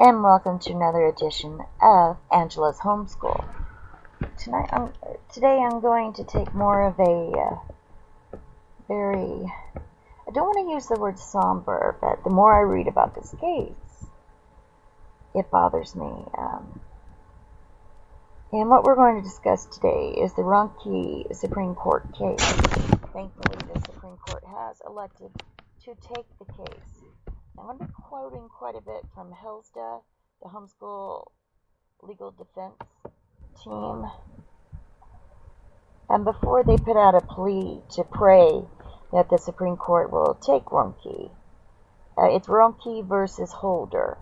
And welcome to another edition of Angela's Homeschool. Today I'm going to take more of a I don't want to use the word somber, but the more I read about this case, it bothers me. And what we're going to discuss today is the Romeike Supreme Court Case. Thankfully, the Supreme Court has elected to take the case. I'm going to be quoting quite a bit from HSLDA, the Homeschool Legal Defense Team. And before they put out a plea to pray that the Supreme Court will take Romeike, it's Romeike versus Holder.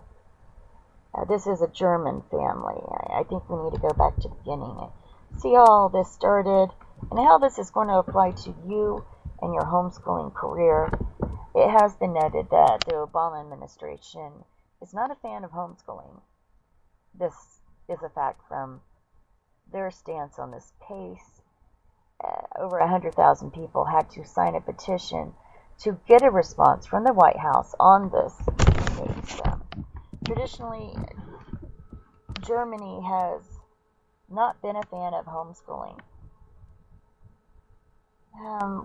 This is a German family. I think we need to go back to the beginning and see how all this started and how this is going to apply to you and your homeschooling career. It has been noted that the Obama administration is not a fan of homeschooling. This is a fact from their stance on this case. Over 100,000 people had to sign a petition to get a response from the White House on this case. Traditionally, Germany has not been a fan of homeschooling.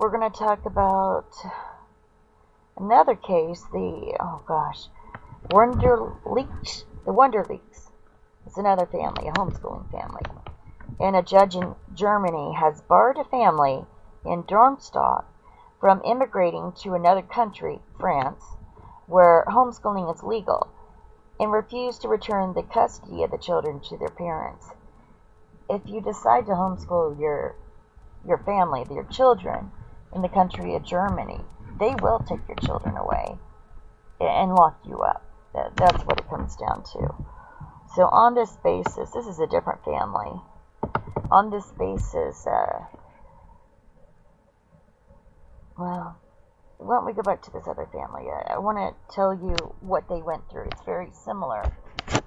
We're going to talk about another case, the Wunderlichs. It's another family, a homeschooling family. And a judge in Germany has barred a family in Darmstadt from immigrating to another country, France, where homeschooling is legal, and refused to return the custody of the children to their parents. If you decide to homeschool your family, your children, in the country of Germany, they will take your children away and lock you up. That's what it comes down to. So on this basis, this is a different family. On this basis, why don't we go back to this other family? I want to tell you what they went through. It's very similar,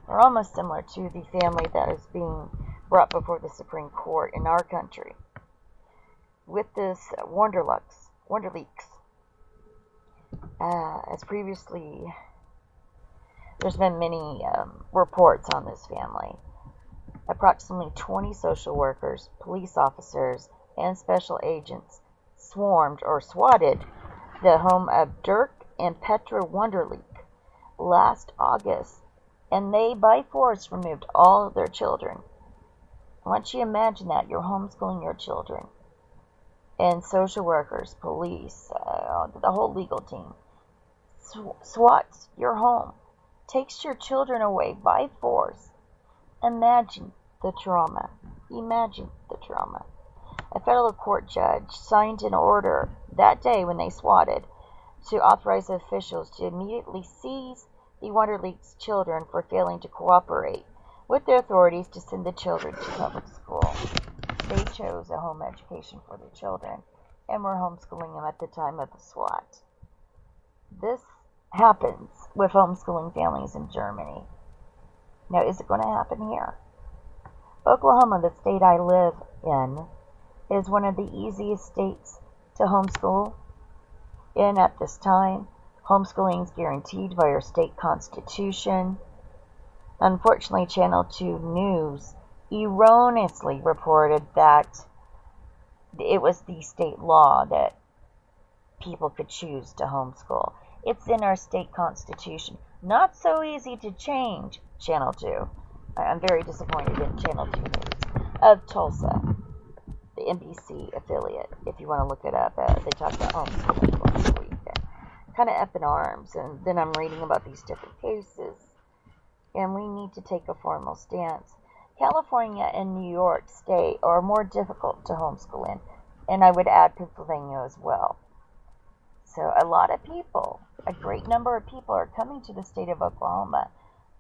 or almost similar, to the family that is being brought before the Supreme Court in our country. With this Wunderlichs, as previously, there's been many reports on this family. Approximately 20 social workers, police officers, and special agents swarmed or swatted the home of Dirk and Petra Wunderlich last August, and they by force removed all of their children. I want you to imagine that you're homeschooling your children, and social workers, police, the whole legal team swats your home, takes your children away by force. Imagine the trauma. Imagine the trauma. A federal court judge signed an order that day when they swatted to authorize officials to immediately seize the Wunderlichs' children for failing to cooperate with the authorities to send the children to public school. They chose a home education for their children and were homeschooling them at the time of the SWAT. This happens with homeschooling families in Germany. Now, is it going to happen here? Oklahoma, the state I live in, is one of the easiest states to homeschool. And at this time, homeschooling is guaranteed by our state constitution. Unfortunately, Channel 2 News erroneously reported that it was the state law that people could choose to homeschool. It's in our state constitution. Not so easy to change, Channel 2. I'm very disappointed in Channel 2 News of Tulsa, the NBC affiliate. If you want to look it up, they talked about homeschooling last week. Kind of up in arms. And then I'm reading about these different cases, and we need to take a formal stance. California and New York State are more difficult to homeschool in, and I would add Pennsylvania as well. So a lot of people, a great number of people, are coming to the state of Oklahoma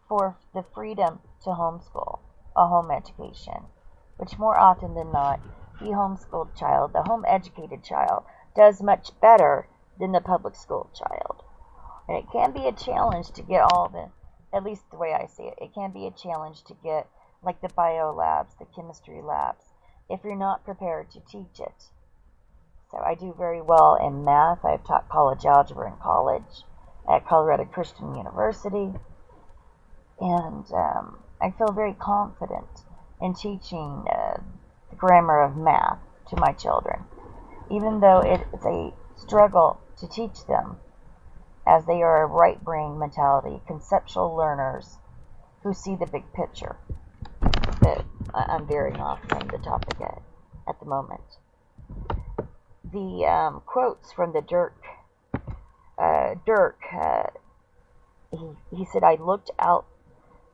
for the freedom to homeschool, a home education, which more often than not, the homeschooled child, the home educated child, does much better than the public school child. And it can be a challenge to get all the, at least the way I see it, it can be a challenge to get like the bio labs, the chemistry labs, if you're not prepared to teach it. So I do very well in math. I've taught college algebra in college at Colorado Christian University. And I feel very confident in teaching the grammar of math to my children, even though it's a struggle to teach them, as they are a right brain mentality, conceptual learners who see the big picture. But I'm veering off from the topic at the moment. The quotes from the Dirk, he said, "I looked out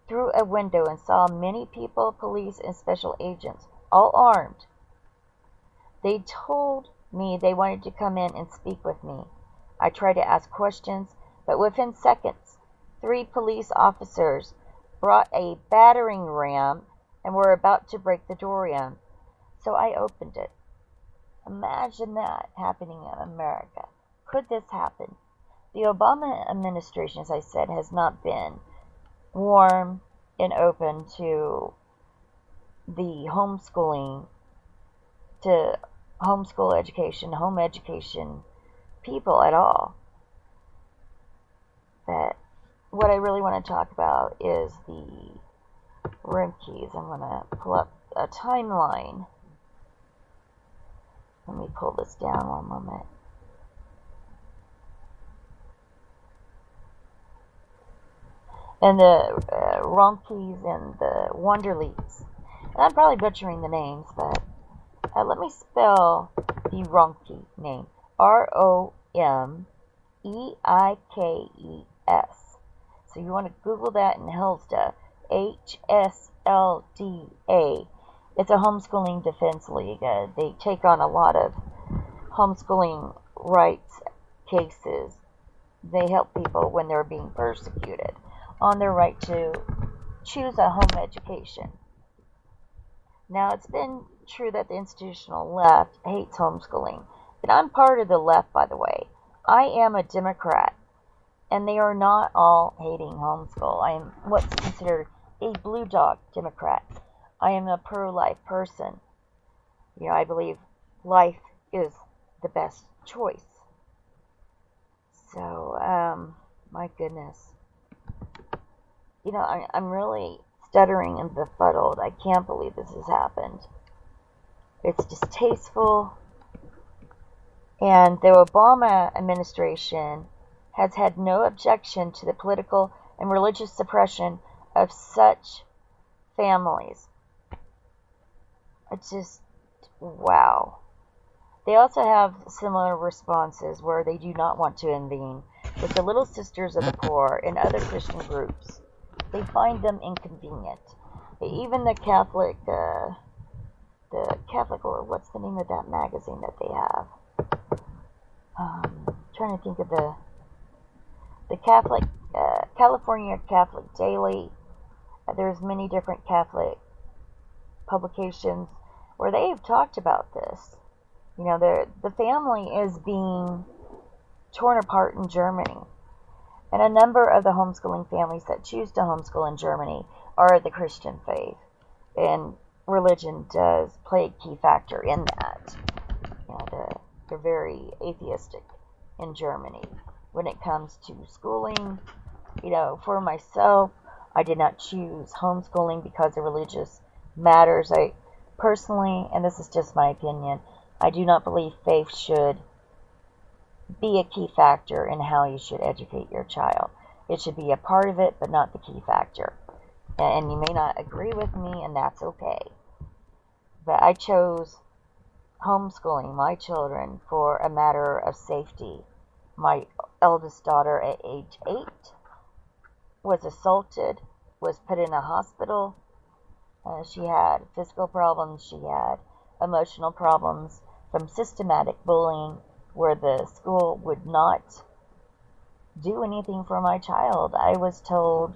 through a window and saw many people, police and special agents, all armed. They told me they wanted to come in and speak with me. I tried to ask questions, but within seconds, 3 police officers brought a battering ram and were about to break the door in. So I opened it." Imagine that happening in America. Could this happen? The Obama administration, as I said, has not been warm and open to the homeschool education, home education people at all. But what I really want to talk about is the Romeikes. I'm going to pull up a timeline. Let me pull this down one moment. And the Romeikes and the Wonderleaks. And I'm probably butchering the names, but let me spell the Romeike name. Romeikes. So you want to Google that in HSLDA. HSLDA. It's a homeschooling defense league. They take on a lot of homeschooling rights cases. They help people when they're being persecuted on their right to choose a home education. Now, it's been true that the institutional left hates homeschooling, but I'm part of the left, by the way. I am a Democrat, and they are not all hating homeschool. I am what's considered a blue dog Democrat. I am a pro-life person. You know, I believe life is the best choice. So, my goodness. You know, I'm really stuttering and befuddled. I can't believe this has happened. It's distasteful. And the Obama administration has had no objection to the political and religious suppression of such families. It's just, wow. They also have similar responses where they do not want to intervene with the Little Sisters of the Poor and other Christian groups. They find them inconvenient. Even the Catholic, or what's the name of that magazine that they have? Trying to think of the Catholic, California Catholic Daily. There's many different Catholic publications where they have talked about this. You know, the family is being torn apart in Germany. And a number of the homeschooling families that choose to homeschool in Germany are the Christian faith. And religion does play a key factor in that. You know, they're very atheistic in Germany when it comes to schooling. You know, for myself, I did not choose homeschooling because of religious matters. I personally, and this is just my opinion, I do not believe faith should be a key factor in how you should educate your child. It should be a part of it, but not the key factor. And you may not agree with me, and that's okay. But I chose homeschooling my children for a matter of safety. My eldest daughter at age 8 was assaulted, was put in a hospital. She had physical problems. She had emotional problems from systematic bullying, where the school would not do anything for my child. I was told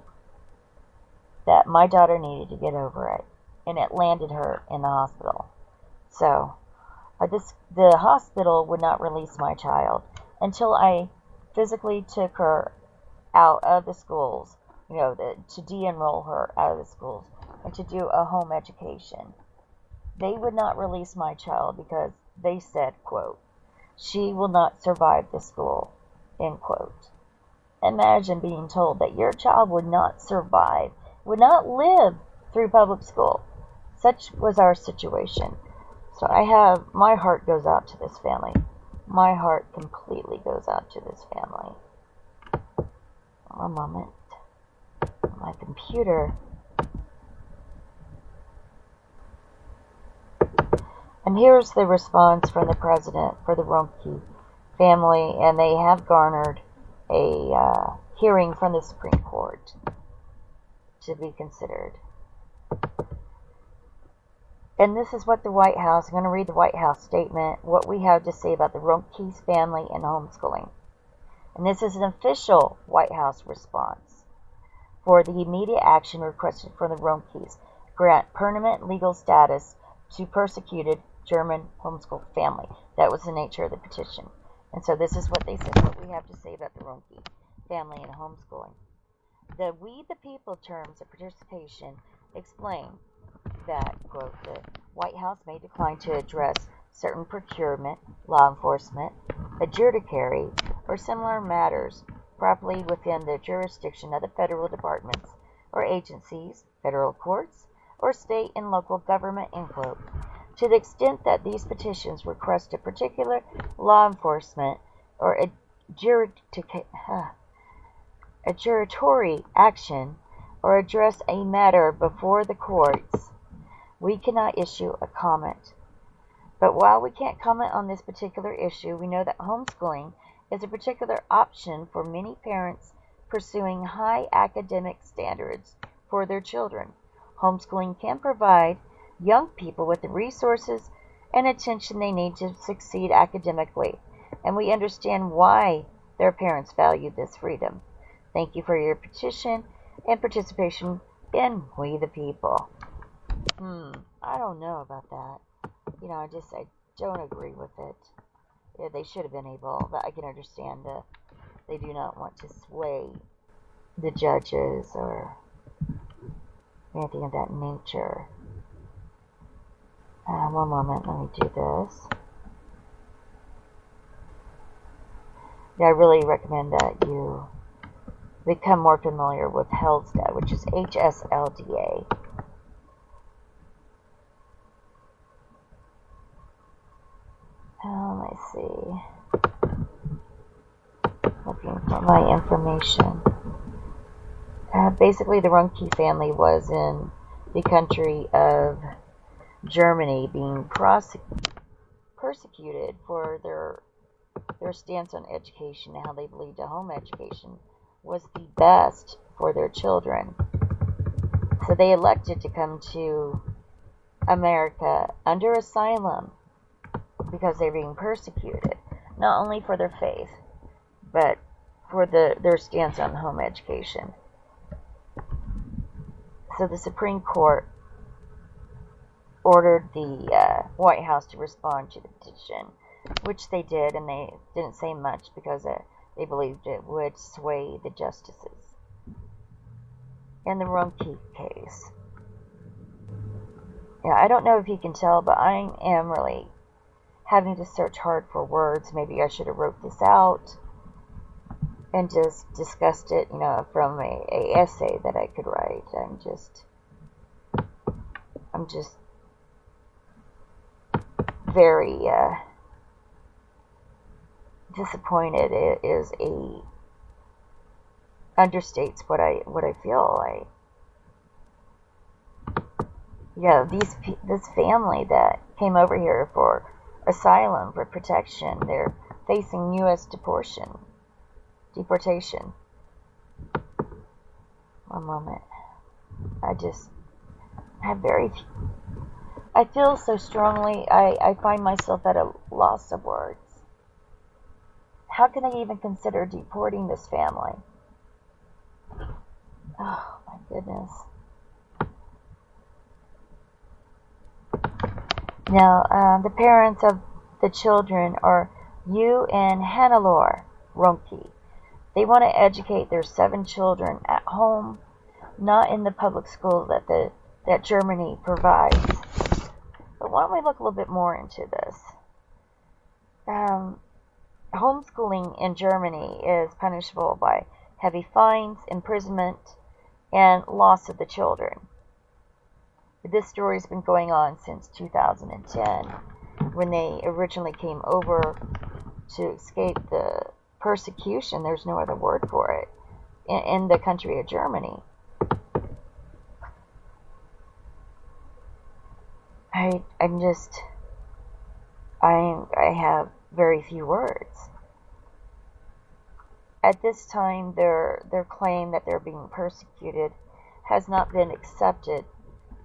that my daughter needed to get over it, and it landed her in the hospital. So the hospital would not release my child until I physically took her out of the schools, you know, to de-enroll her out of the schools and to do a home education. They would not release my child because they said, quote, "She will not survive the school," end quote. Imagine being told that your child would not survive would not live through public school. Such was our situation. So my heart goes out to this family. My heart completely goes out to this family. One moment. My computer. And here's the response from the president for the Romeike family, and they have garnered a hearing from the Supreme Court to be considered. And this is what the White House, I'm going to read the White House statement, what we have to say about the Romeike family and homeschooling. And this is an official White House response for the immediate action requested from the Romeikes, grant permanent legal status to persecuted German homeschool family. That was the nature of the petition. And so this is what they said, what we have to say about the Romeike family and homeschooling. The We the People terms of participation explain that, quote, the White House may decline to address certain procurement, law enforcement, adjudicatory, or similar matters properly within the jurisdiction of the federal departments or agencies, federal courts, or state and local government, end quote, to the extent that these petitions request a particular law enforcement or adjudicatory action or address a matter before the courts, we cannot issue a comment. But while we can't comment on this particular issue, we know that homeschooling is a particular option for many parents pursuing high academic standards for their children. Homeschooling can provide young people with the resources and attention they need to succeed academically, and we understand why their parents value this freedom. Thank you for your petition and participation in We the People. I don't know about that. I don't agree with it. Yeah, they should have been able, but I can understand that they do not want to sway the judges or anything of that nature. One moment, let me do this. Yeah, I really recommend that you become more familiar with HSLDA, which is HSLDA. Let me see. Looking for my information. Basically, the Romeike family was in the country of Germany being persecuted for their stance on education and how they believed a home education was the best for their children. So they elected to come to America under asylum because they're being persecuted, not only for their faith, but for their stance on home education. So the Supreme Court ordered the White House to respond to the petition, which they did, and they didn't say much because they believed it would sway the justices. In the Romeike case, I don't know if you can tell, but I am really having to search hard for words. Maybe I should have wrote this out and just discussed it, from a essay that I could write. I'm just very disappointed. It is understates what I feel. This family that came over here for asylum, for protection, they're facing U.S. deportation. One moment. I feel so strongly, I find myself at a loss of words. How can they even consider deporting this family? Oh, my goodness. Now, the parents of the children are Hugh and Hannelore Romeike. They want to educate their 7 children at home, not in the public school that Germany provides. But why don't we look a little bit more into this? Homeschooling in Germany is punishable by heavy fines, imprisonment, and loss of the children. This story's been going on since 2010, when they originally came over to escape the persecution, there's no other word for it, in the country of Germany. I have very few words. At this time, their claim that they're being persecuted has not been accepted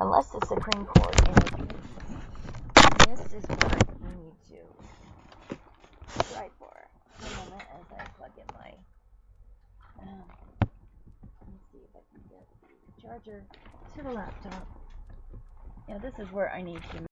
unless the Supreme Court intervenes. And this is what we need to strive for. One moment as I plug in my, let's see if I can get the charger to the laptop. Yeah, this is where I need to.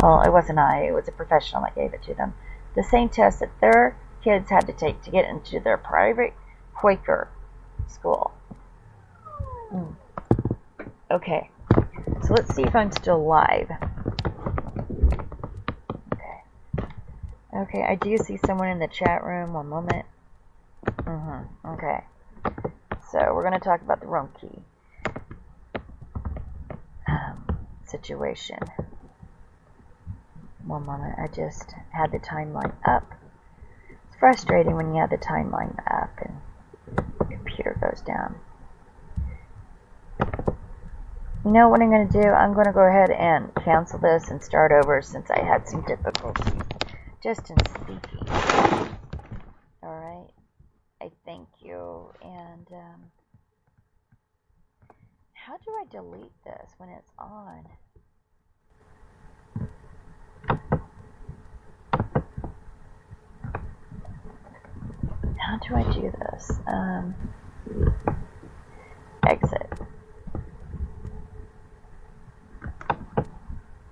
Well, it wasn't it was a professional that gave it to them. The same test that their kids had to take to get into their private Quaker school. Okay, so let's see if I'm still live. Okay, I do see someone in the chat room. One moment. Okay, so we're going to talk about the Romeike situation. One moment, I just had the timeline up. It's frustrating when you have the timeline up and the computer goes down. You know what I'm going to do? I'm going to go ahead and cancel this and start over since I had some difficulties just in speaking. Alright, I thank you. And how do I delete this when it's on? How do I do this? Exit.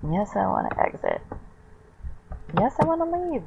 Yes, I want to exit. Yes, I want to leave.